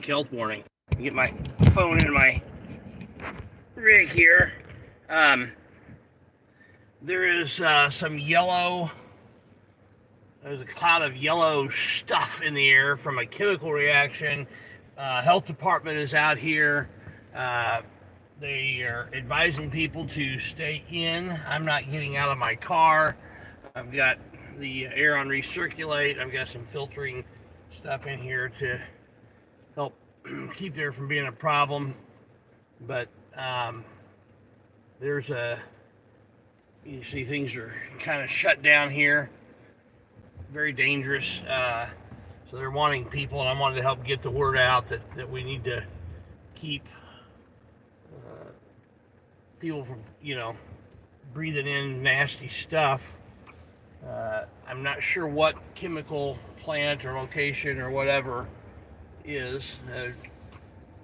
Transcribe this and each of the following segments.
public health warning. Get my phone in my rig here. There is some yellow. There's a cloud of yellow stuff in the air from a chemical reaction. Health department is out here. They are advising people to stay in. I'm not getting out of my car. I've got the air on recirculate. I've got some filtering stuff in here to help keep there from being a problem. But there's you see things are kind of shut down here. Very dangerous. So they're wanting people, and I wanted to help get the word out that we need to keep people from, breathing in nasty stuff. I'm not sure what chemical plant or location or whatever is.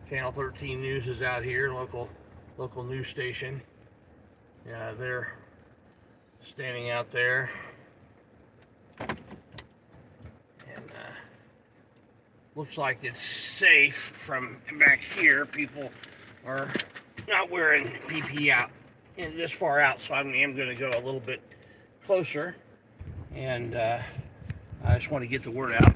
Channel 13 News is out here, local news station. They're standing out there. And looks like it's safe from back here. People are not wearing PPE out and this far out, so I am going to go a little bit closer, and I just want to get the word out.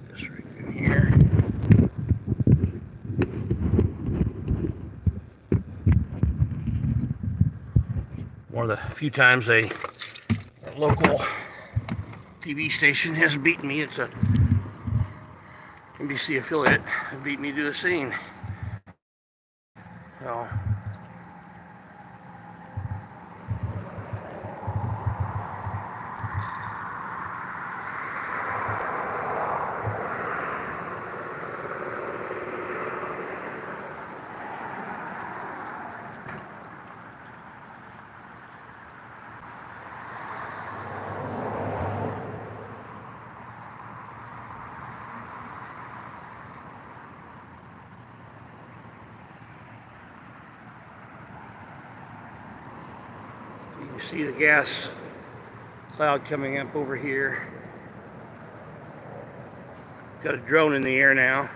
This right in here. One of the few times a local TV station has beaten me. It's a NBC affiliate that beat me to the scene. So you can see the gas cloud coming up over here. Got a drone in the air now.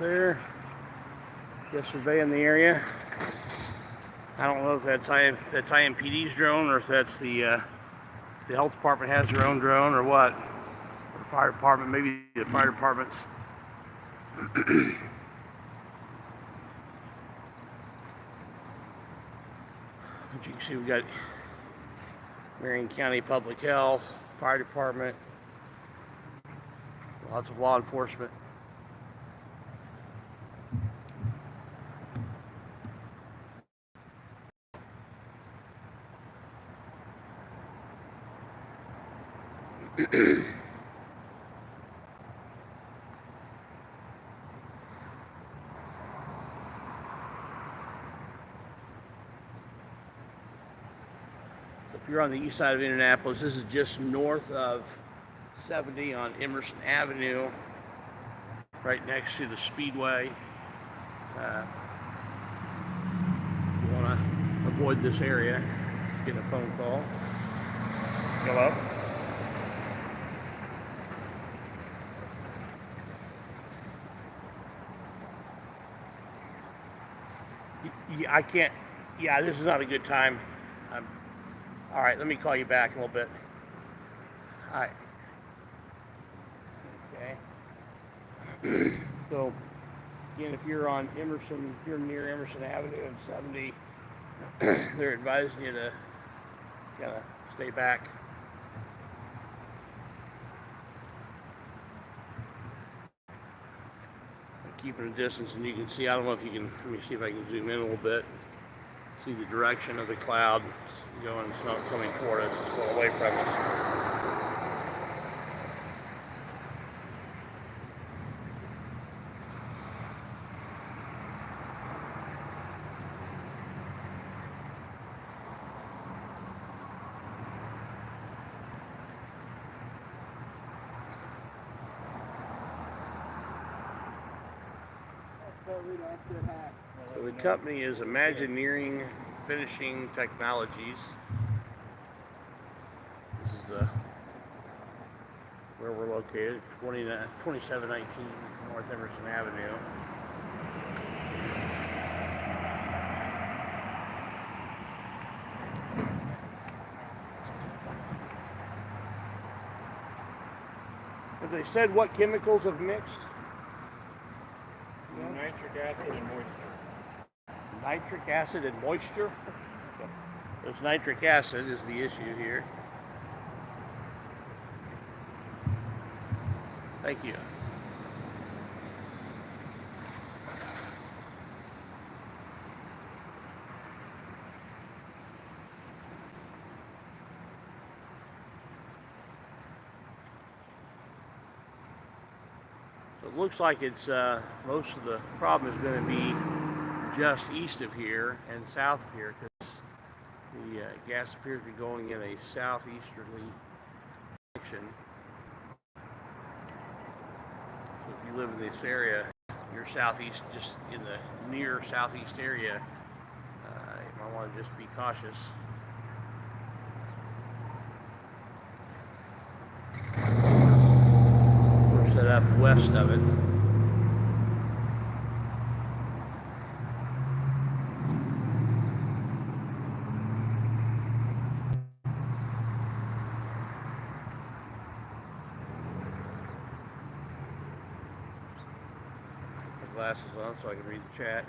There, just surveying the area. I don't know if that's IMPD's drone, or if that's the health department has their own drone, or what. The fire department, maybe the fire department's. But you can see we got Marion County Public Health, fire department, lots of law enforcement. If you're on the east side of Indianapolis, this is just north of 70 on Emerson Avenue, right next to the Speedway. You want to avoid this area, get a phone call. Hello? I can't, this is not a good time. All right, let me call you back in a little bit. All right. Okay. So, again, if you're on Emerson, if you're near Emerson Avenue and 70, they're advising you to kind of stay back. keeping a distance, and you can see, I don't know if you can, let me see if I can zoom in a little bit, see the direction of the cloud going. It's not coming toward us, it's going away from us. So the company is Imagineering Finishing Technologies. This is where we're located, 2719 North Emerson Avenue. Have they said what chemicals have mixed? Nitric acid and moisture. Nitric acid and moisture? There's nitric acid is the issue here. Thank you. So it looks like it's most of the problem is going to be just east of here and south of here, because the gas appears to be going in a southeasterly direction. So if you live in this area, you're southeast, just in the near southeast area, you might want to just be cautious. We're set up west of it. Glasses on so I can read the chat.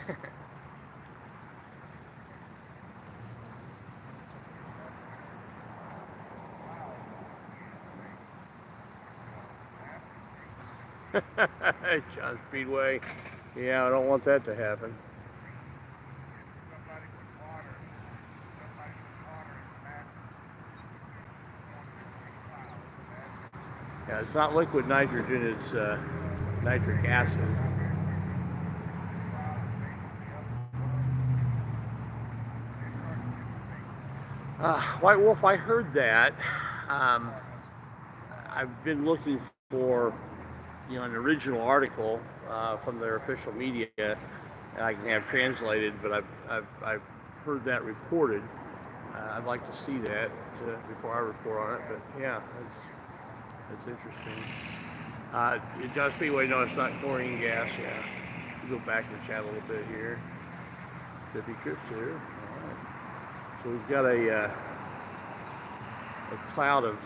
John Speedway. Yeah, I don't want that to happen. Yeah, it's not liquid nitrogen, it's nitric acid. White Wolf, I heard that. I've been looking for, an original article from their official media, and I can have translated, but I've heard that reported. I'd like to see that before I report on it. But yeah, that's interesting. John Speedway, no, it's not chlorine gas. Yeah, we'll go back to the chat a little bit here. Could be trips here. So we've got a cloud of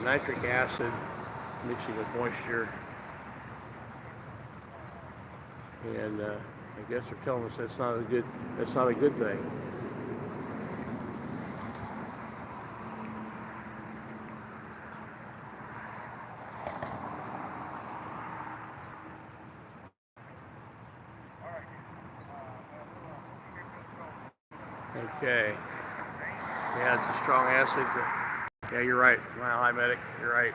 nitric acid mixing with moisture, and I guess they're telling us that's not a good thing. Okay. Yeah, it's a strong acid. Yeah, you're right. Well, hi, medic. You're right.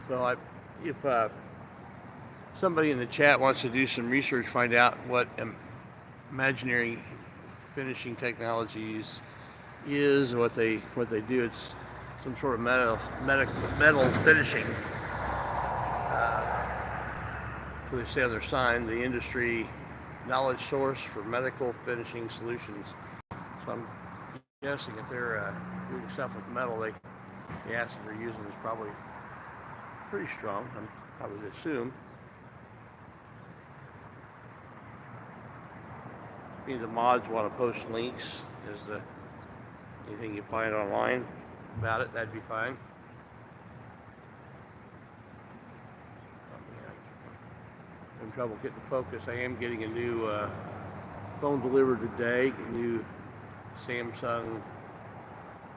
So if somebody in the chat wants to do some research, find out what Imagineering Finishing Technologies is, what they do. It's some sort of metal finishing. So they say on their sign, the industry knowledge source for medical finishing solutions. So I'm guessing if they're doing stuff with metal, the acid they're using is probably pretty strong, I would assume. If any of the mods want to post links as to anything you find online about it, that'd be fine. I'm having trouble getting the focus. I am getting a new phone delivered today, a new Samsung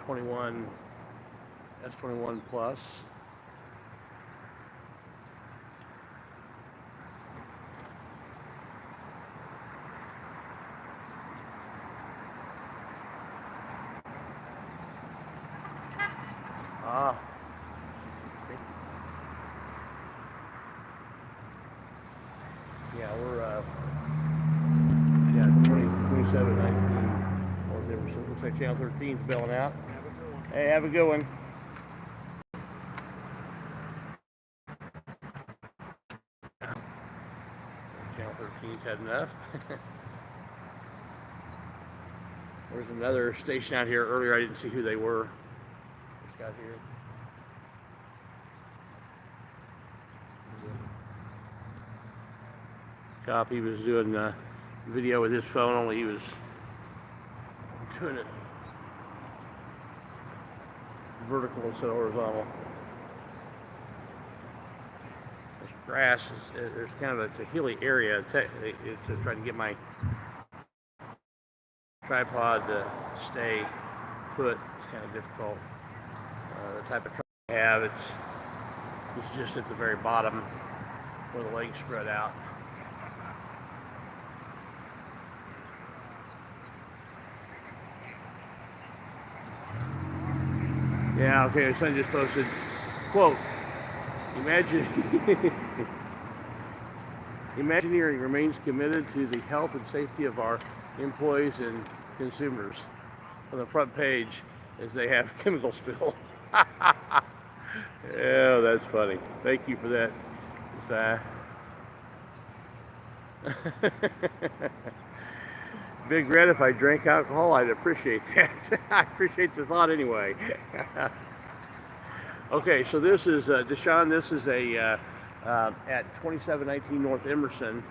21 S21 plus. Ah. Yeah, we're 2719. Looks like channel 13's bailing out. Hey, have a good one. Channel 13's had enough. There's another station out here earlier. I didn't see who they were. This guy here. Cop, he was doing a video with his phone, only he was doing it vertical instead of horizontal. This grass is, there's kind of it's a hilly area. It's trying to get my tripod to stay put. It's kind of difficult. The type of tripod I have, it's just at the very bottom where the legs spread out. Yeah, okay, son just posted, quote, Imagineering remains committed to the health and safety of our employees and consumers. On the front page, as they have chemical spill. Yeah, that's funny. Thank you for that. Big Red, if I drank alcohol, I'd appreciate that. I appreciate the thought anyway. Okay, so this is, Deshaun, this is a, at 2719 North Emerson,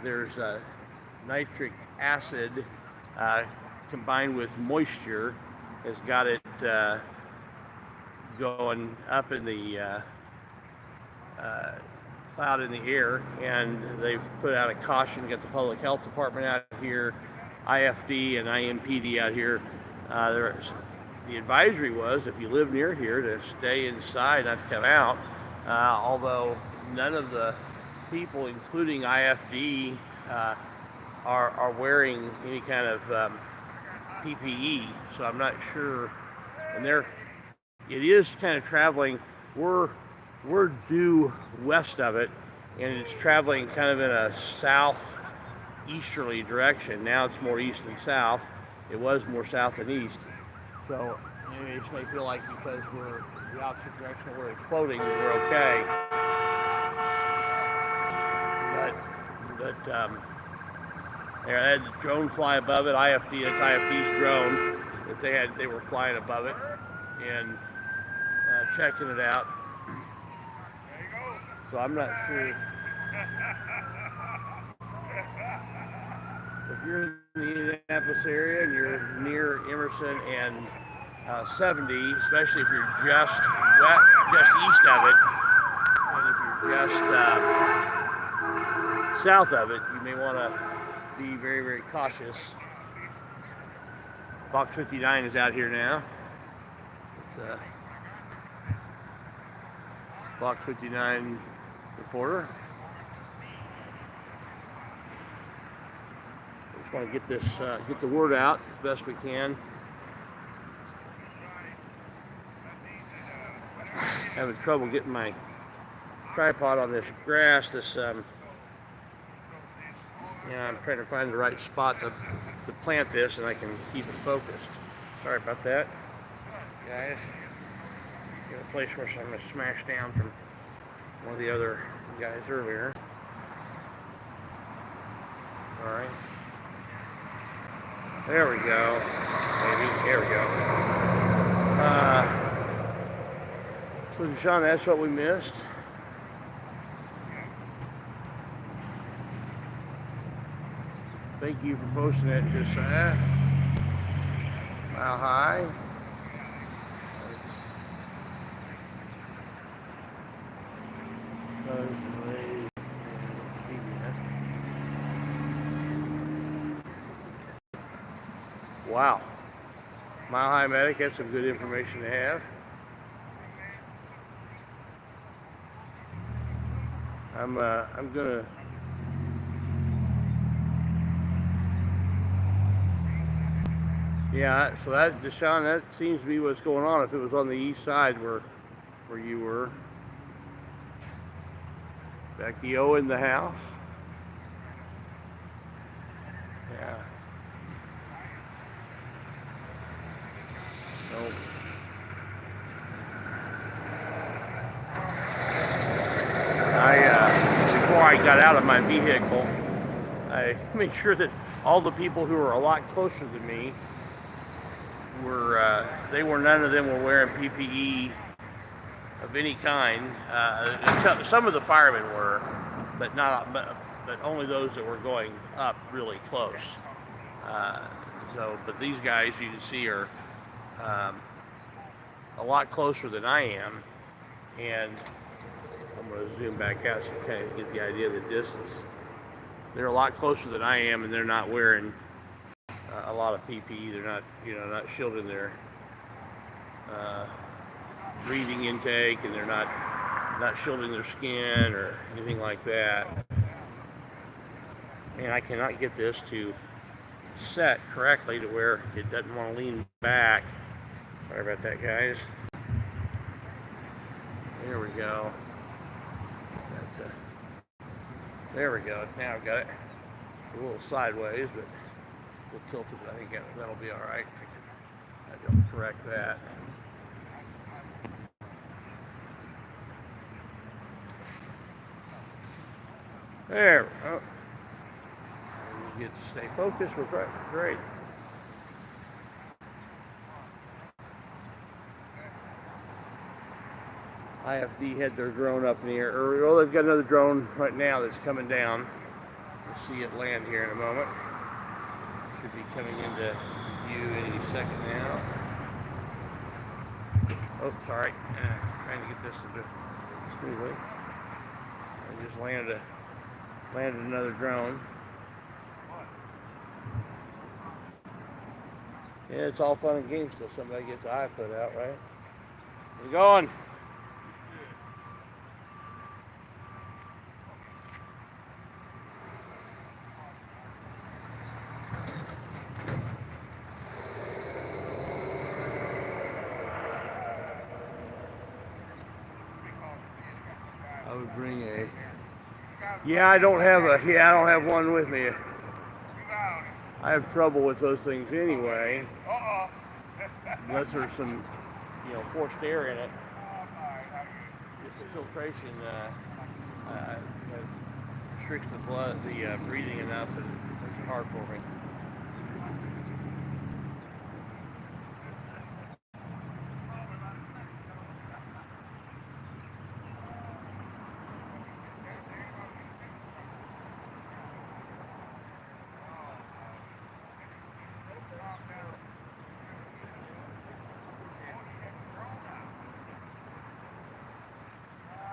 there's nitric acid combined with moisture has got it going up in the cloud in the air, and they've put out a caution, got the public health department out here, IFD and IMPD out here. The advisory was, if you live near here, to stay inside, not to come out, although none of the people, including IFD, are wearing any kind of PPE, so I'm not sure. And it is kind of traveling, we're due west of it, and it's traveling kind of in a southeasterly direction. Now it's more east than south. It was more south than east. So you just may feel like because we're the opposite direction of where it's floating, that we're okay. But they had the drone fly above it. IFD, that's IFD's drone that they were flying above it and checking it out. So I'm not sure. If you're in the Indianapolis area and you're near Emerson and 70, especially if you're just east of it, and if you're just south of it, you may want to be very, very cautious. Box 59 is out here now. It's Box 59 reporter. Just want to get this, get the word out as best we can. Having trouble getting my tripod on this grass. I'm trying to find the right spot to plant this, and I can keep it focused. Sorry about that, guys. Got a place where I'm going to smash down from one of the other guys earlier. All right. There we go. Maybe. There we go. So, Deshaun, that's what we missed. Thank you for posting that, Josiah. Mile high. Wow. Mile High Medic, that's some good information to have. I'm gonna. Yeah, so that, Deshaun, that seems to be what's going on. If it was on the east side where you were. Becky O in the house. Yeah. Nope. Before I got out of my vehicle, I made sure that all the people who were a lot closer than me were, none of them were wearing PPE of any kind. Some of the firemen were, but only those that were going up really close. But these guys you can see are a lot closer than I am, and I'm going to zoom back out so you kind of get the idea of the distance. They're a lot closer than I am, and they're not wearing a lot of PPE. They're not, not shielding their breathing intake, and they're not shielding their skin or anything like that. Man, I cannot get this to set correctly to where it doesn't want to lean back. Sorry about that, guys. There we go. There we go. Now I've got it a little sideways, but a little tilted. But I think that'll be all right. I can correct that. There. Oh. We get to stay focused. We're great. IFD had their drone up in the air earlier. Oh, they've got another drone right now that's coming down. We'll see it land here in a moment. Should be coming into view any second now. Oh, sorry. Trying to get this to do smoothly. I just landed another drone. Yeah, it's all fun and games till somebody gets the eye put out, right? How's it going? I would bring a. Yeah, I don't have one with me. I have trouble with those things anyway. Unless there's some, forced air in it. Just the filtration restricts the breathing enough, and it's hard for me.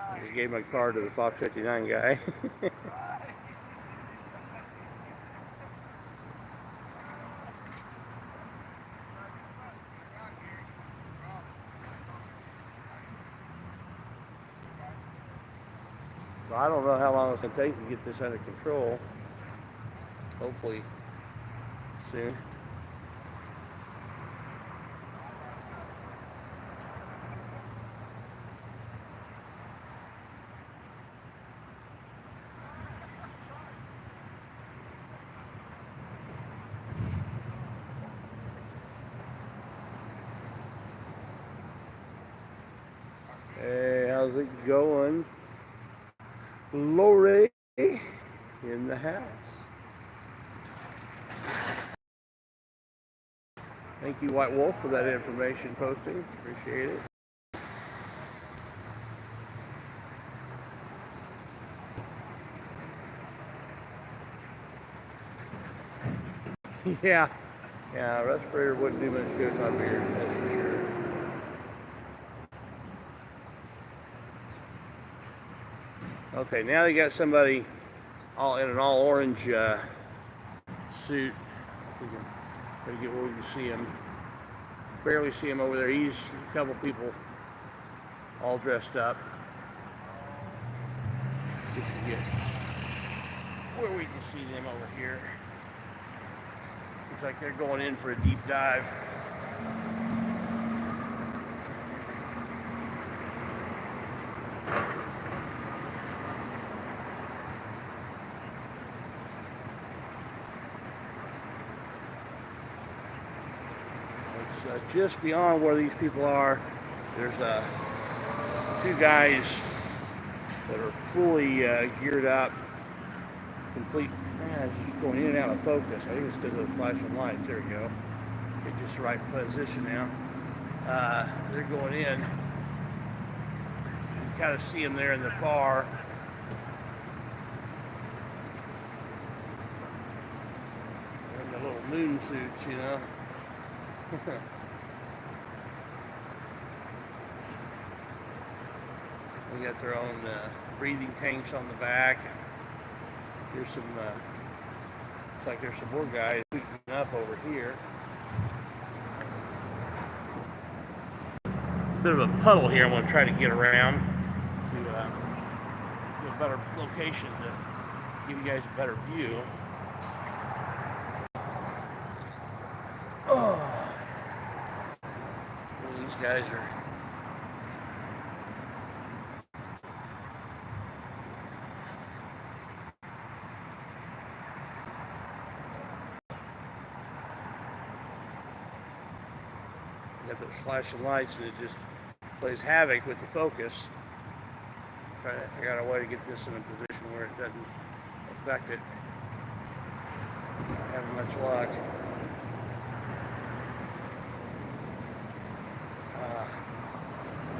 I gave my car to the Fox 59 guy. So I don't know how long it's going to take to get this under control. Hopefully soon. Hey, how's it going? Lori in the house. Thank you, White Wolf, for that information posting. Appreciate it. Yeah, respirator wouldn't do much good in my beard, that's for sure. Okay, now they got somebody all in an all orange suit. Gotta get where we can see him. Barely see him over there. He's a couple people all dressed up. we can get where we can see them over here. Looks like they're going in for a deep dive. It's just beyond where these people are. There's two guys that are fully geared up, complete. It's just going in and out of focus. I think it's because of the flashing lights. There we go. Get just the right position now. They're going in. You can kind of see them there in the far. They're in the little moon suits, you know. They got their own breathing tanks on the back. There's some, looks like there's some more guys shooting up over here. Bit of a puddle here. I'm going to try to get around to a better location to give you guys a better view. Oh, these guys are. Got those flashing lights, and it just plays havoc with the focus. Trying to figure out a way to get this in a position where it doesn't affect it. Not having much luck.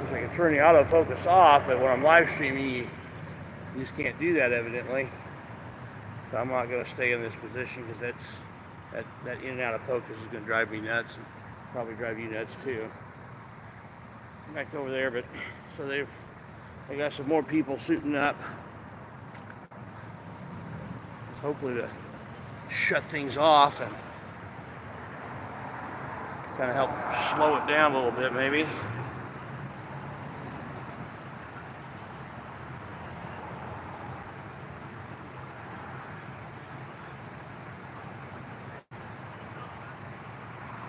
Wish I could turn the autofocus off, but when I'm live streaming, you just can't do that, evidently. So I'm not going to stay in this position because that in and out of focus is going to drive me nuts. And probably drive you nuts too. Back over there, but so they got some more people suiting up, hopefully to shut things off and kind of help slow it down a little bit, maybe.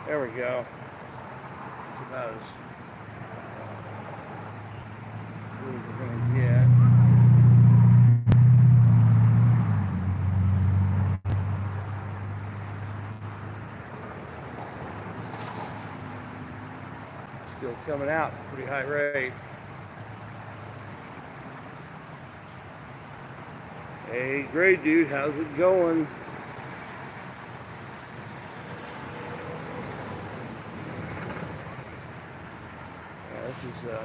There we go. It's about as good as we're going to get. Still coming out at a pretty high rate. Hey, great dude, how's it going? This is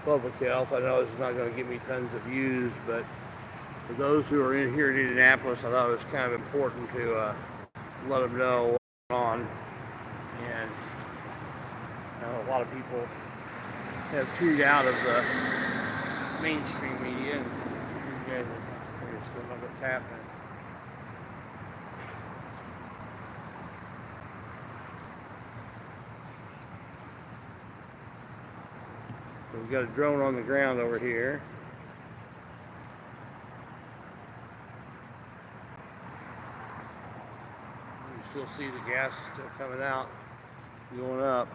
public health. I know it's not going to give me tons of views, but for those who are in here in Indianapolis, I thought it was kind of important to let them know what's going on. And I know a lot of people have tuned out of the mainstream media, and you guys are still know what's happening. So we've got a drone on the ground over here. You still see the gas is still coming out, going up.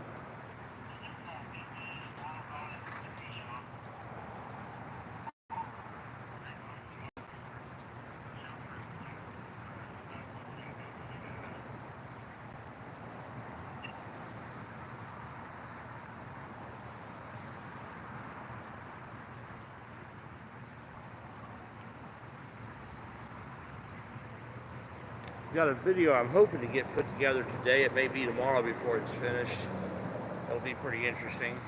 Got a video I'm hoping to get put together today. It may be tomorrow before it's finished. It'll be pretty interesting.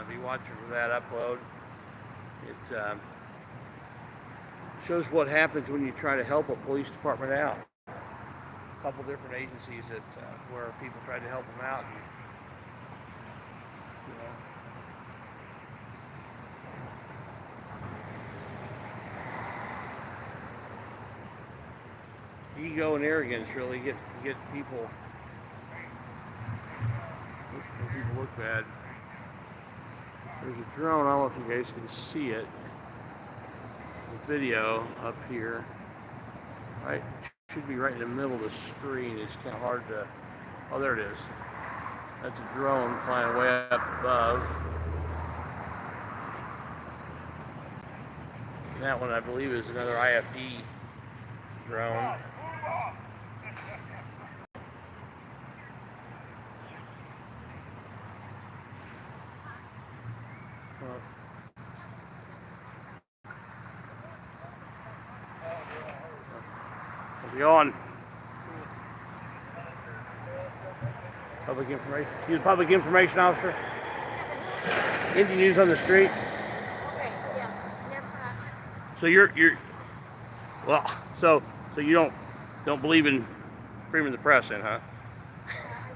Be watching for that upload. It shows what happens when you try to help a police department out. A couple different agencies that where people tried to help them out. And, ego and arrogance really get people look bad. There's a drone. I don't know if you guys can see it. The video up here. Right, should be right in the middle of the screen. It's kind of hard to. Oh, there it is. That's a drone flying way up above. And that one, I believe, is another IFD drone. How's it going? Public information. You the public information officer? Indian News on the street. Okay, yeah, never mind. So you're well. So you don't believe in freedom of the press, then, huh? I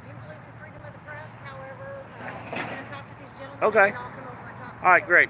do believe in freedom of the press. However, I'm going to talk to these gentlemen. Okay. And I'll come over and talk to All right, you. great.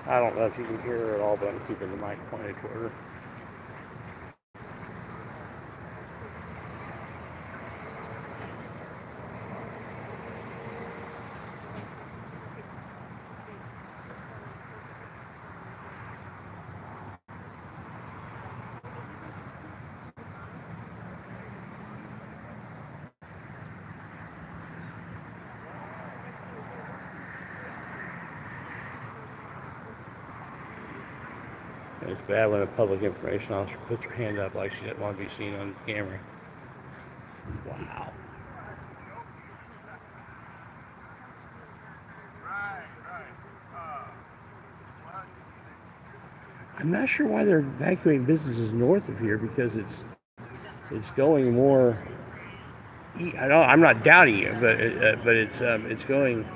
I don't know if you can hear her at all, but I'm keeping the mic pointed toward her. It's bad when a public information officer puts her hand up like she doesn't want to be seen on camera. Wow. I'm not sure why they're evacuating businesses north of here, because it's going more. I'm not doubting you, but it's going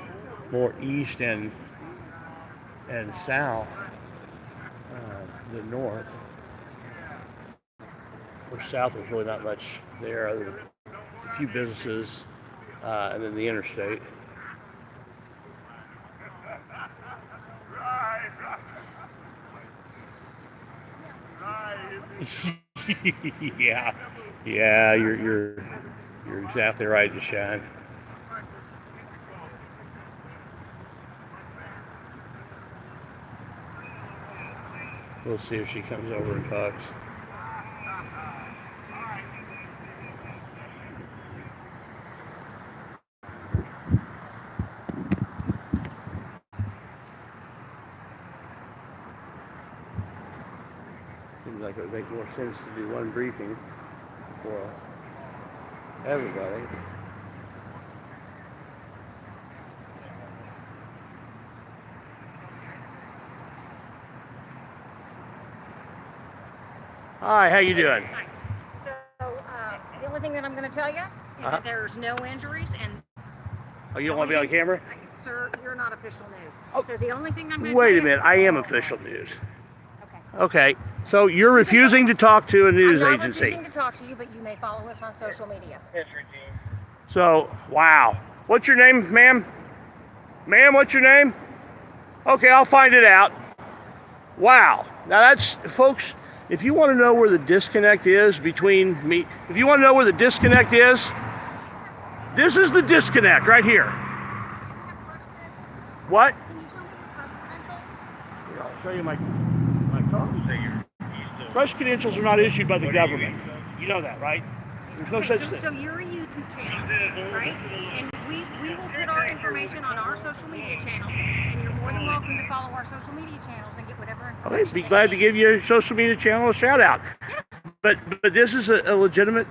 more east and south. The north. Or south, there's really not much there other than a few businesses and then the interstate. Yeah, you're exactly right, Deshaun. We'll see if she comes over and talks. Seems like it would make more sense to do one briefing for everybody. Hi, how you doing? Hi. So, the only thing that I'm going to tell you is that there's no injuries, and Oh, you don't want to be on camera? sir, you're not official news. Oh, so the only thing I'm going to wait tell a minute, I am official news. Okay. Okay, so you're refusing to talk to a news I'm not agency. refusing to talk to you, but you may follow us on social media. So, wow. What's your name, ma'am? Ma'am, what's your name? Okay, I'll find it out. Wow. Now that's, folks, if you want to know where the disconnect is between me, if you want to know where the disconnect is, this is the disconnect right here. What? Can you show me your press credentials? Here, I'll show you my card. Press credentials are not issued by the government. You know that, right? There's no such thing. So you're a YouTube channel, right? And we will put our information on our social media channel, and you're more than welcome to follow our social media channels and get whatever information. Okay, be glad to give your social media channel a shout out. Yeah. But this is a legitimate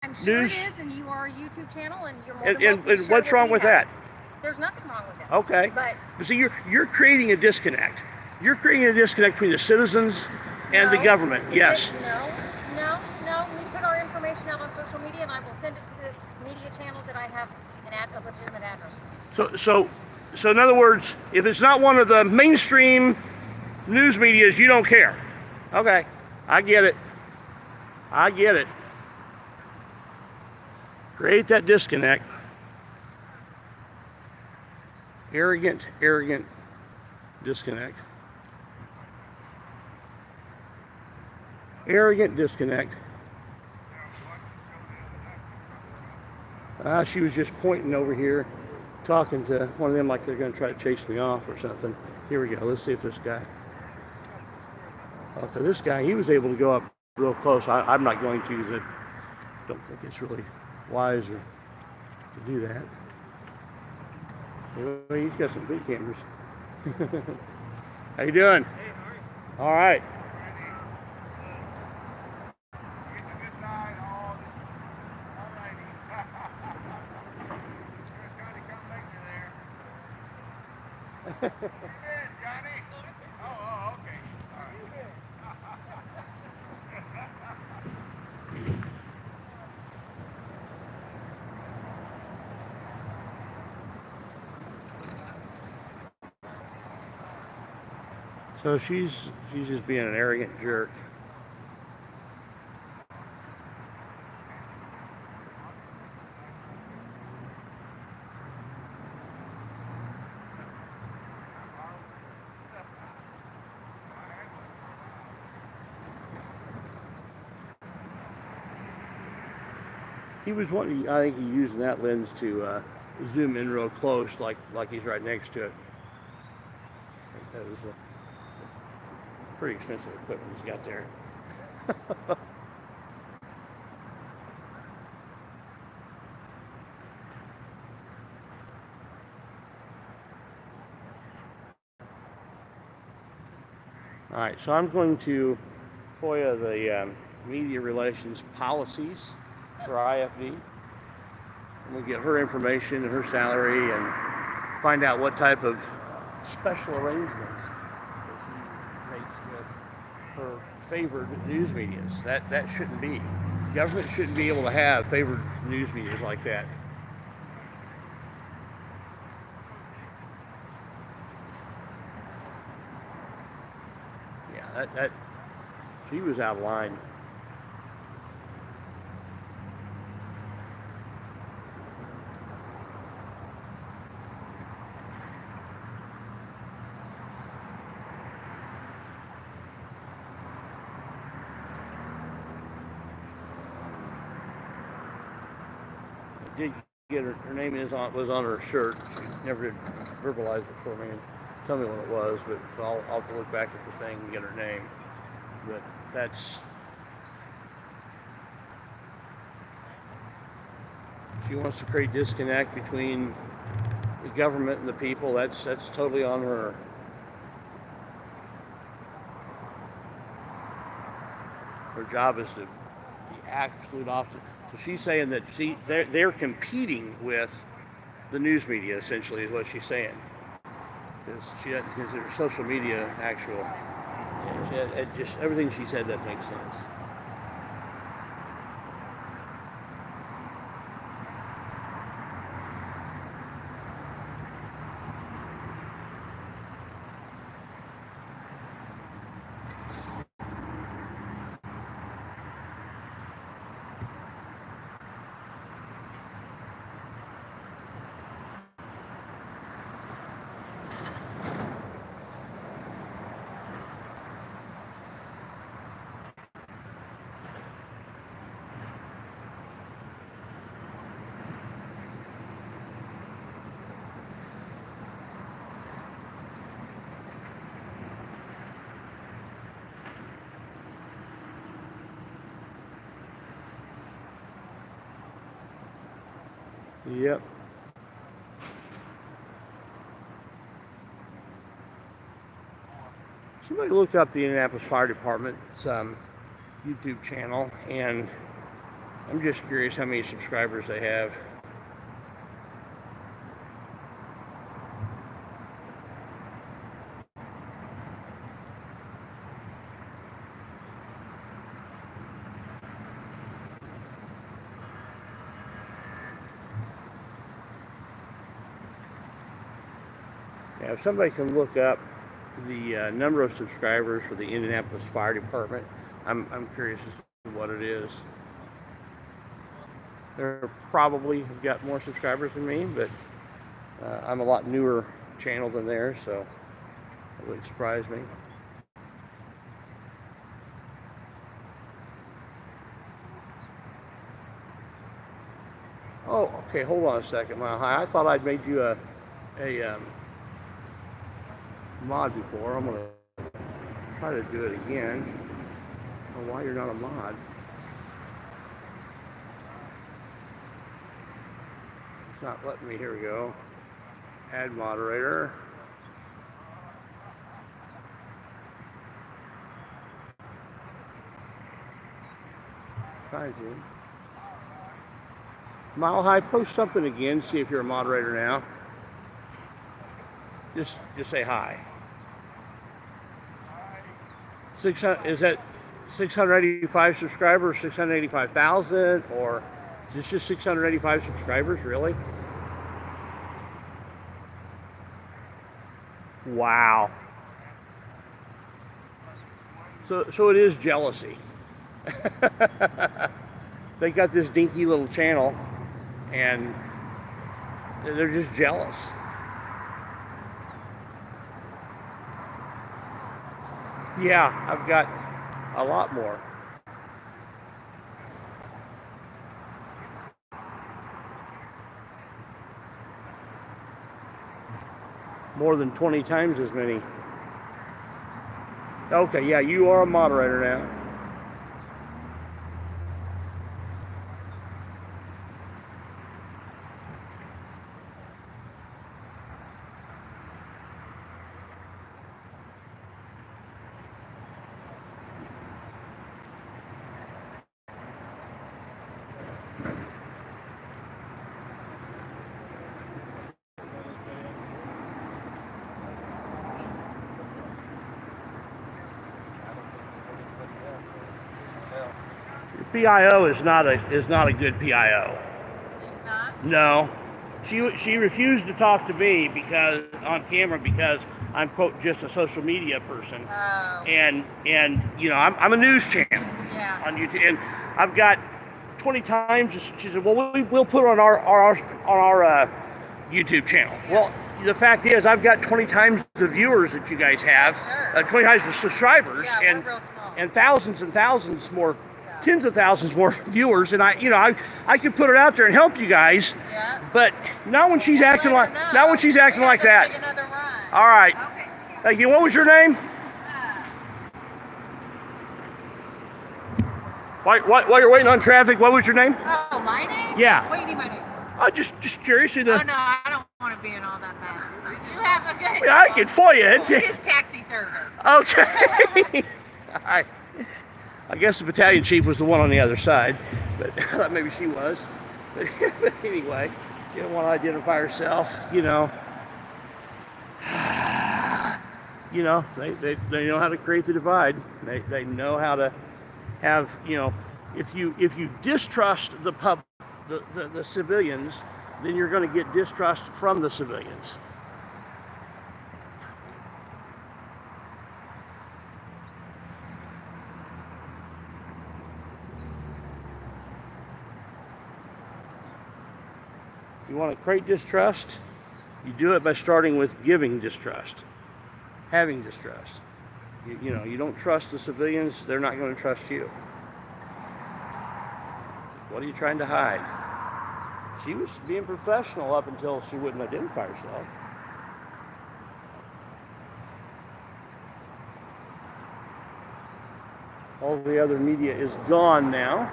I'm sure news. it is, and you are our YouTube channel, and you're more And, than welcome to and share what's what wrong we with have. that? There's nothing wrong with that. Okay. But See, you're creating a disconnect. You're creating a disconnect between the citizens and the no, government. Yes. No. We put our information out on social media, and I will send it to the media channels that I have a legitimate address. So in other words, if it's not one of the mainstream news medias, you don't care. Okay, I get it. I get it. Create that disconnect. Arrogant disconnect. Arrogant disconnect. She was just pointing over here, talking to one of them like they're going to try to chase me off or something. Here we go. Let's see if this guy. Okay, this guy, he was able to go up real close. I'm not going to, because I don't think it's really wise to do that. Anyway, he's got some good cameras. How you doing? Hey, how are you? All right. Johnny? Oh, okay. All right. So she's just being an arrogant jerk. He was wanting, I think he's using that lens to zoom in real close, like he's right next to it. I think that was pretty expensive equipment he's got there. All right, so I'm going to FOIA the media relations policies for IFD. I'm going to get her information and her salary and find out what type of special arrangements that she makes with her favored news medias. That shouldn't be. Government shouldn't be able to have favored news medias like that. Yeah, that she was out of line. Did get her name was on her shirt. She never did verbalize it for me and tell me what it was, but I'll have to look back at the thing and get her name. But that's she wants to create disconnect between the government and the people. That's totally on her. Her job is to be absolute opposite. So she's saying that they're competing with the news media, essentially, is what she's saying. Because she doesn't consider social media actual. It just everything she said that makes sense. Yep. Somebody look up the Indianapolis Fire Department's YouTube channel and I'm just curious how many subscribers they have. Yeah, if somebody can look up the number of subscribers for the Indianapolis Fire Department, I'm curious as to what it is. They're probably have got more subscribers than me, but I'm a lot newer channel than theirs, so it wouldn't surprise me. Oh, okay, hold on a second, Mile High. I thought I'd made you a mod before. I'm gonna try to do it again. I don't know why you're not a mod. It's not letting me. Here we go. Add moderator. Try to. Mile High, post something again. See if you're a moderator now. Just say hi. 600, is that 685 subscribers, 685,000, or is this just 685 subscribers, really? Wow. So it is jealousy. They got this dinky little channel, and they're just jealous. Yeah, I've got a lot more. More than 20 times as many. Okay, yeah, you are a moderator now. PIO is not a good PIO. She's not? No. She refused to talk to me because on camera because I'm quote just a social media person. Oh. And you know I'm a news channel on YouTube, and I've got 20 times. She said, "Well, we'll put it on our YouTube channel." Yeah. Well, the fact is, I've got 20 times the viewers that you guys have, 20 times the subscribers, and thousands more. Tens of thousands more viewers, and I could put it out there and help you guys, but not when she's acting like that. All right. Okay. Thank you. What was your name? While you're waiting on traffic, what was your name? Oh, my name? Yeah. What do you need my name? I'm just curious. Oh no, I don't want to be in all that mess. You have a good. I can for you. It's taxi service. Okay. All right. I guess the battalion chief was the one on the other side, but I thought maybe she was. But anyway, she didn't want to identify herself, you know. You know, they know how to create the divide. They know how to have, you know, if you distrust the civilians, then you're going to get distrust from the civilians. You want to create distrust? You do it by starting with giving distrust, having distrust. You know, you don't trust the civilians, they're not going to trust you. What are you trying to hide? She was being professional up until she wouldn't identify herself. All the other media is gone now.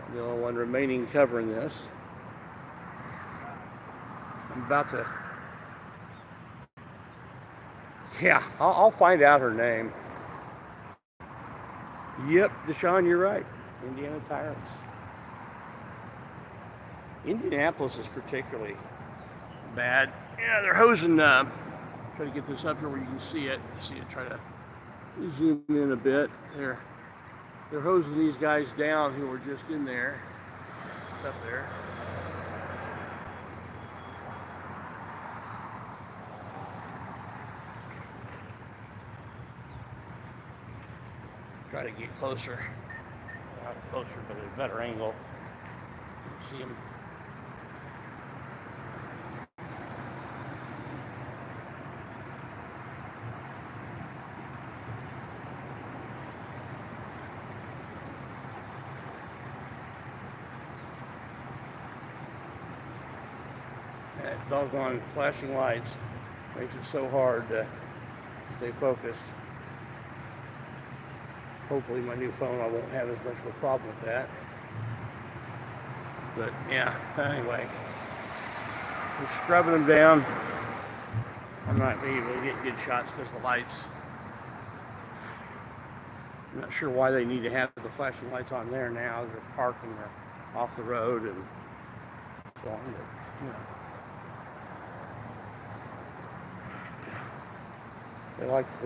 I'm the only one remaining covering this. I'm about to... Yeah, I'll find out her name. Yep, Deshaun, you're right. Indiana Tyrants. Indianapolis is particularly bad. Yeah, they're hosing. Try to get this up here where you can see it. See it. Try to zoom in a bit. They're hosing these guys down who were just in there, up there. Try to get closer. Not closer, but at a better angle. See them. That doggone flashing lights makes it so hard to stay focused. Hopefully my new phone, I won't have as much of a problem with that. But yeah, anyway. We're scrubbing them down. I'm not able to get good shots because of the lights. I'm not sure why they need to have the flashing lights on there now. They're parked and they're off the road and so on. But, you know. They like to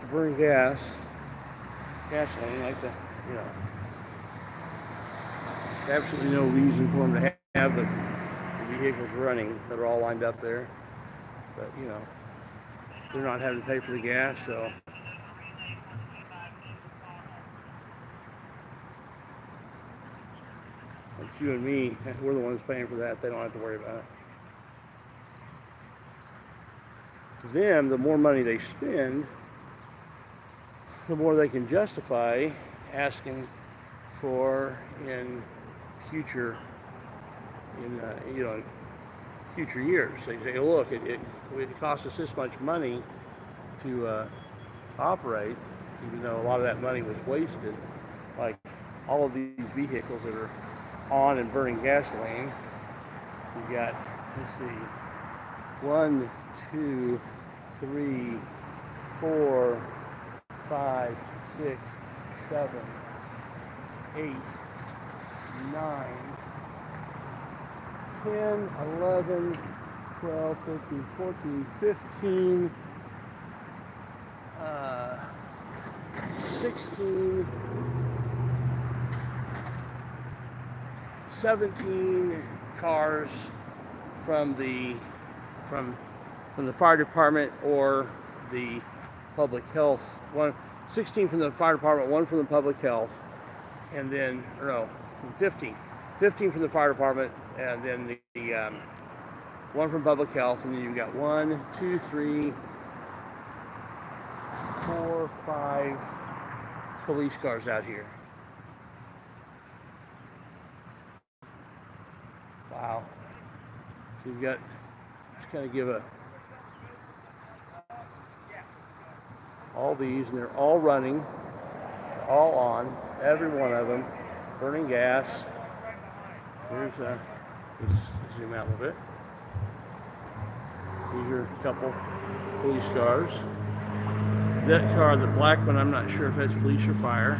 burn gasoline, like to, you know. There's absolutely no reason for them to have the vehicles running that are all lined up there. But, you know, they're not having to pay for the gas, so. It's you and me, we're the ones paying for that. They don't have to worry about it. To them, the more money they spend, the more they can justify asking for in future, future years. They say, look, it costs us this much money to operate, even though a lot of that money was wasted. Like all of these vehicles that are on and burning gasoline, we got, let's see, 1, 2, 3, 4, 5, 6, 7, 8, 9, 10, 11, 12, 13, 14, 15, 16, 17 cars from the fire department or the public health. 16 from the fire department, 1 from the public health, and then, or no, 15 from the fire department, and then the 1 from public health, and then you've got 1, 2, 3, 4, 5 police cars out here. Wow. So you've got, just kind of give all these, and they're all running, they're all on, every one of them, burning gas. Here's let's zoom out a little bit. These are a couple police cars. That car, the black one, I'm not sure if that's police or fire.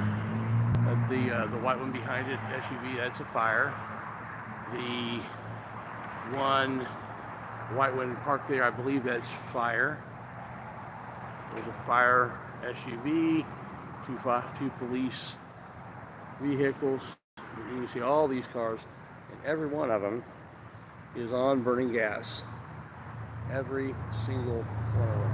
But the white one behind it, SUV, that's a fire. The white one parked there, I believe that's fire. There's a fire SUV, two police vehicles. You can see all these cars, and every one of them is on burning gas. Every single one of them.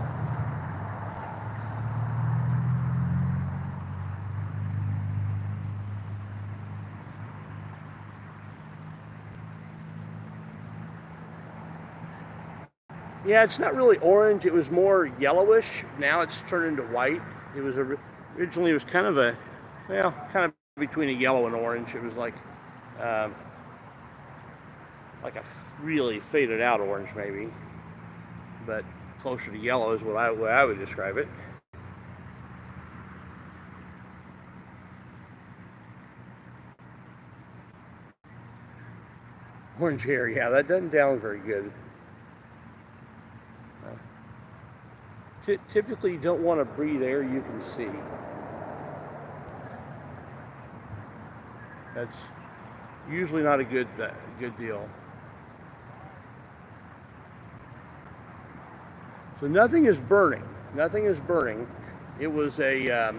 Yeah, it's not really orange. It was more yellowish. Now it's turned into white. It was originally it was kind of between a yellow and orange. It was like a really faded out orange maybe, but closer to yellow is what I would describe it. Orange hair, yeah, that doesn't sound very good. Typically, you don't want to breathe air you can see. Usually not a good deal. So nothing is burning. Nothing is burning. It was a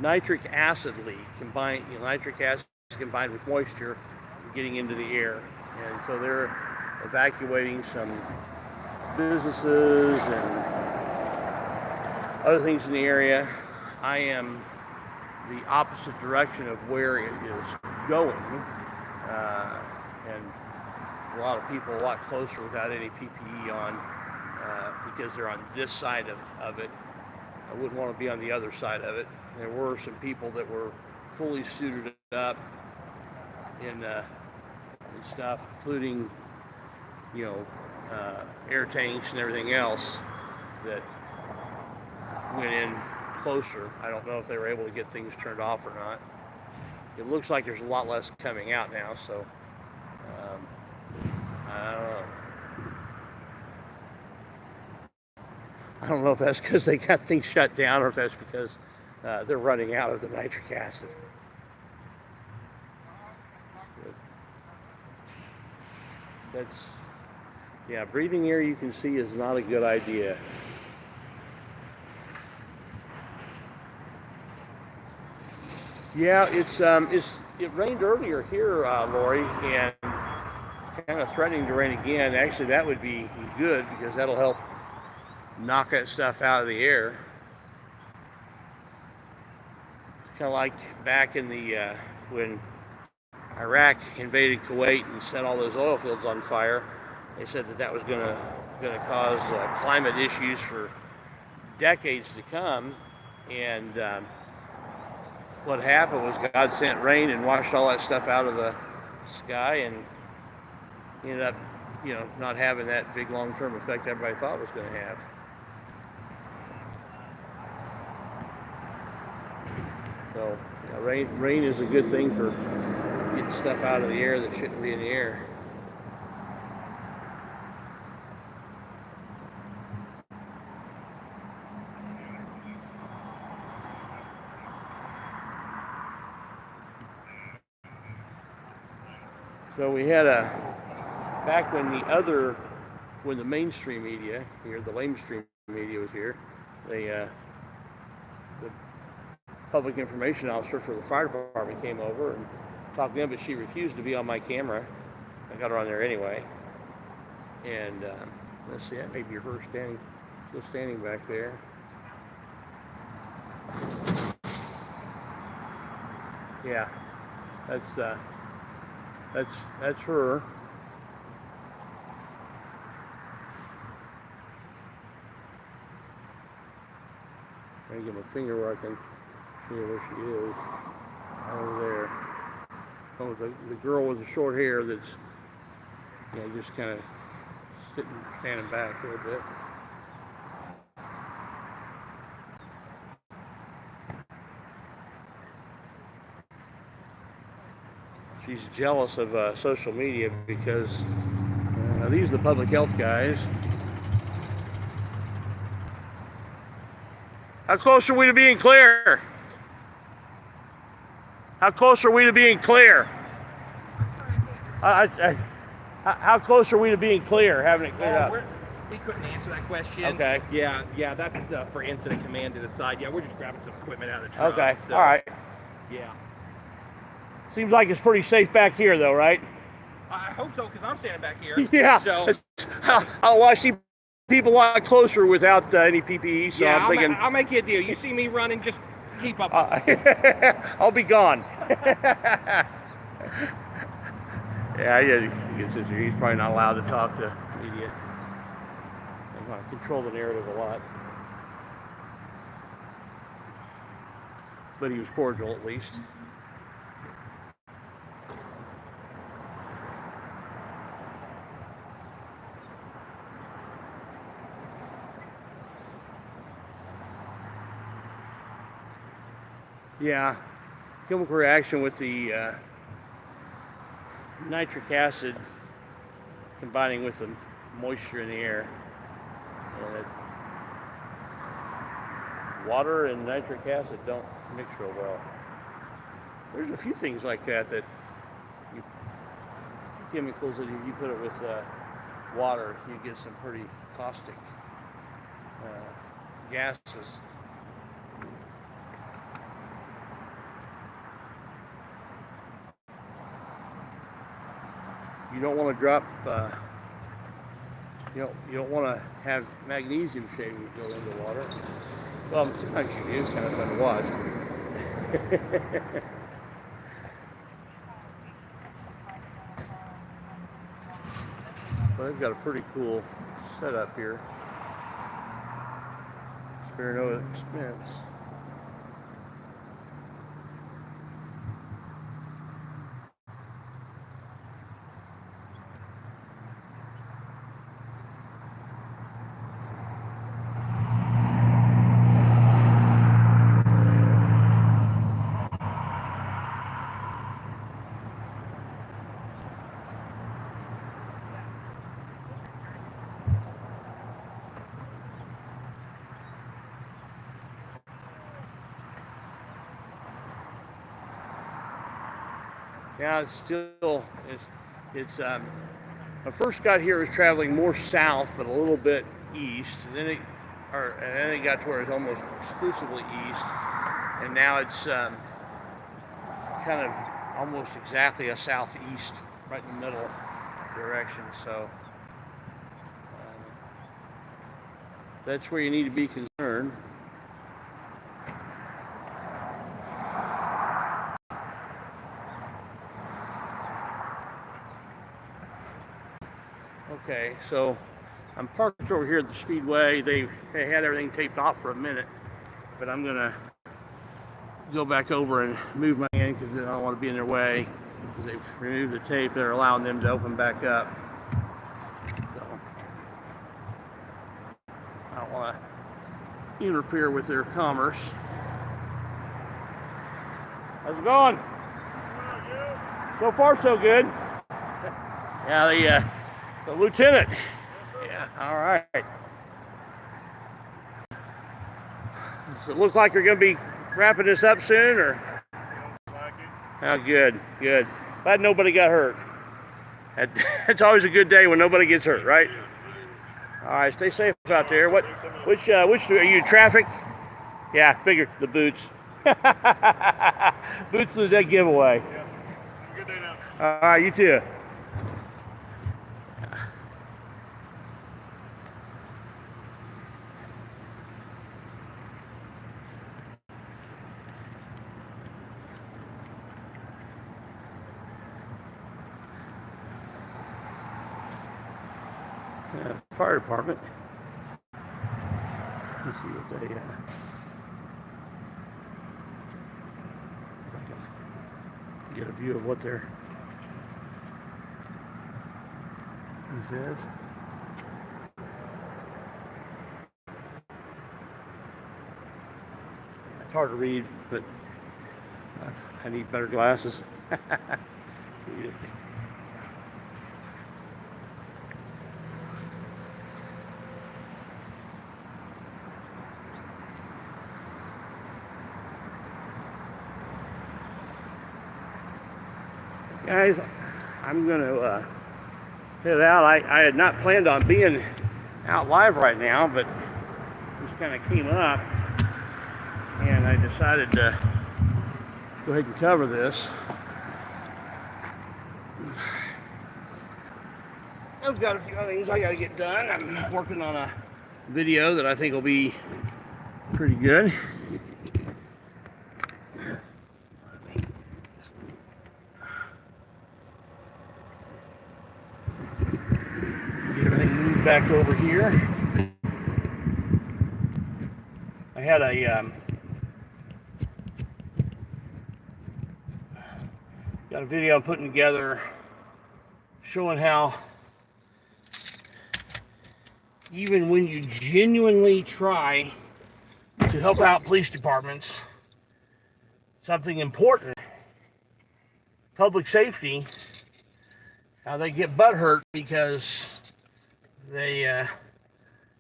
nitric acid leak nitric acid combined with moisture getting into the air, and so they're evacuating some businesses and other things in the area. I am the opposite direction of where it is going, and a lot of people a lot closer without any PPE on, because they're on this side of it. I wouldn't want to be on the other side of it. There were some people that were fully suited up in stuff, including, air tanks and everything else that went in closer. I don't know if they were able to get things turned off or not. It looks like there's a lot less coming out now, so I don't know. I don't know if that's because they got things shut down or if that's because they're running out of the nitric acid. Breathing air you can see is not a good idea. Yeah, it rained earlier here, Lori, and kind of threatening to rain again. Actually, that would be good because that'll help knock that stuff out of the air. It's kind of like back in the when Iraq invaded Kuwait and set all those oil fields on fire. They said that was going to cause climate issues for decades to come, and what happened was God sent rain and washed all that stuff out of the sky, and ended up, not having that big long-term effect everybody thought it was going to have. So, rain is a good thing for getting stuff out of the air that shouldn't be in the air. So we had back when the mainstream media here, the lamestream media was here, the public information officer for the fire department came over and talked to them, but she refused to be on my camera. I got her on there anyway. And let's see, that may be her still standing back there. Yeah, that's her. I get my finger where I can see where she is. Over there. Oh, the girl with the short hair that's just kind of standing back a little bit. She's jealous of social media because these are the public health guys. How close are we to being clear? How close are we to being clear? How close are we to being clear, having it cleared up? We couldn't answer that question. Okay. Yeah, that's for incident command to decide. Yeah, we're just grabbing some equipment out of the truck. Okay, so, all right. Yeah. Seems like it's pretty safe back here, though, right? I hope so, because I'm standing back here. Yeah. So. I see people a lot closer without any PPE, so yeah, I'm thinking... I'll make you a deal. You see me running, just keep up. I'll be gone. He's probably not allowed to talk to media. I want to control the narrative a lot. But he was cordial, at least. Yeah, chemical reaction with the nitric acid combining with the moisture in the air. Water and nitric acid don't mix real well. There's a few things like that chemicals that if you put it with water, you get some pretty caustic gases. You don't want to drop, you don't want to have magnesium shavings go into water. Well, sometimes it is kind of fun to watch. Well, they've got a pretty cool setup here. Spare no expense. Yeah, it's still, when I first got here, it was traveling more south, but a little bit east. And then it got to where it's almost exclusively east. And now it's kind of almost exactly a southeast, right in the middle direction. So that's where you need to be concerned. Okay, so I'm parked over here at the Speedway. They had everything taped off for a minute, but I'm gonna go back over and move my hand because I don't want to be in their way. Because they've removed the tape, they're allowing them to open back up. So I don't want to interfere with their commerce. How's it going? So far, so good. Yeah, the lieutenant. Yeah, all right. Does it look like you're going to be wrapping this up soon, or? Oh, good. Glad nobody got hurt. It's always a good day when nobody gets hurt, right? All right, stay safe out there. Which are you, traffic? Yeah, figured the boots. Boots is a dead giveaway. Have a good day now. All right, you too. Fire department. Let's see what they get a view of what their this is. It's hard to read, but I need better glasses. Guys, I'm going to head out. I had not planned on being out live right now, but this kind of came up, and I decided to go ahead and cover this. I've got a few other things I got to get done. I'm working on a video that I think will be pretty good. Back over here. I had got a video I'm putting together showing how even when you genuinely try to help out police departments, something important, public safety, how they get butthurt because they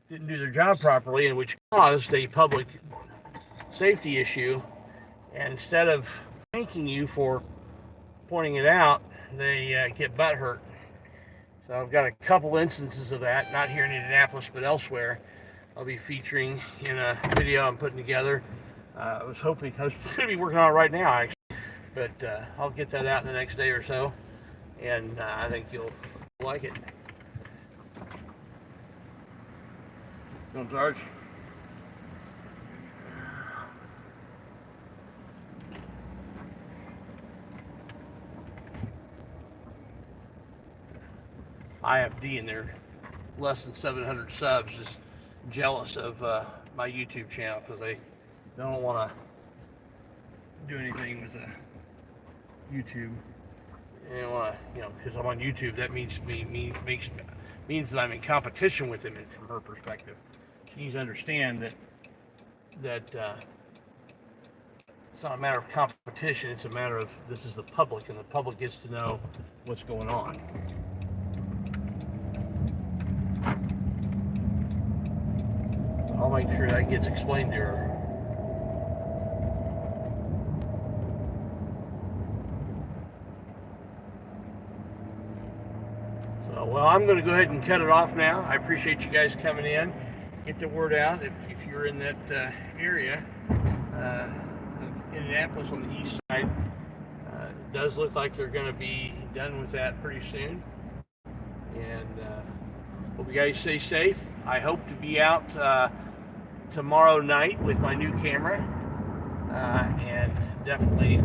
didn't do their job properly, and which caused a public safety issue. And instead of thanking you for pointing it out, they get butthurt. So I've got a couple instances of that, not here in Indianapolis, but elsewhere. I'll be featuring in a video I'm putting together. I was going to be working on it right now, actually, but I'll get that out in the next day or so, and I think you'll like it. Going, Sarge? IFD, and they're less than 700 subs, is jealous of my YouTube channel because they don't want to do anything with YouTube. They don't want to, because I'm on YouTube, that means that I'm in competition with them from her perspective. She needs to understand that it's not a matter of competition, it's a matter of this is the public, and the public gets to know what's going on. I'll make sure that gets explained to her. So, well, I'm going to go ahead and cut it off now. I appreciate you guys coming in. Get the word out if you're in that area of Indianapolis on the east side. It does look like they're going to be done with that pretty soon. And hope you guys stay safe. I hope to be out tomorrow night with my new camera, and definitely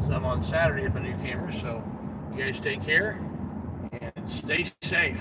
some on Saturday with my new camera. So you guys take care and stay safe.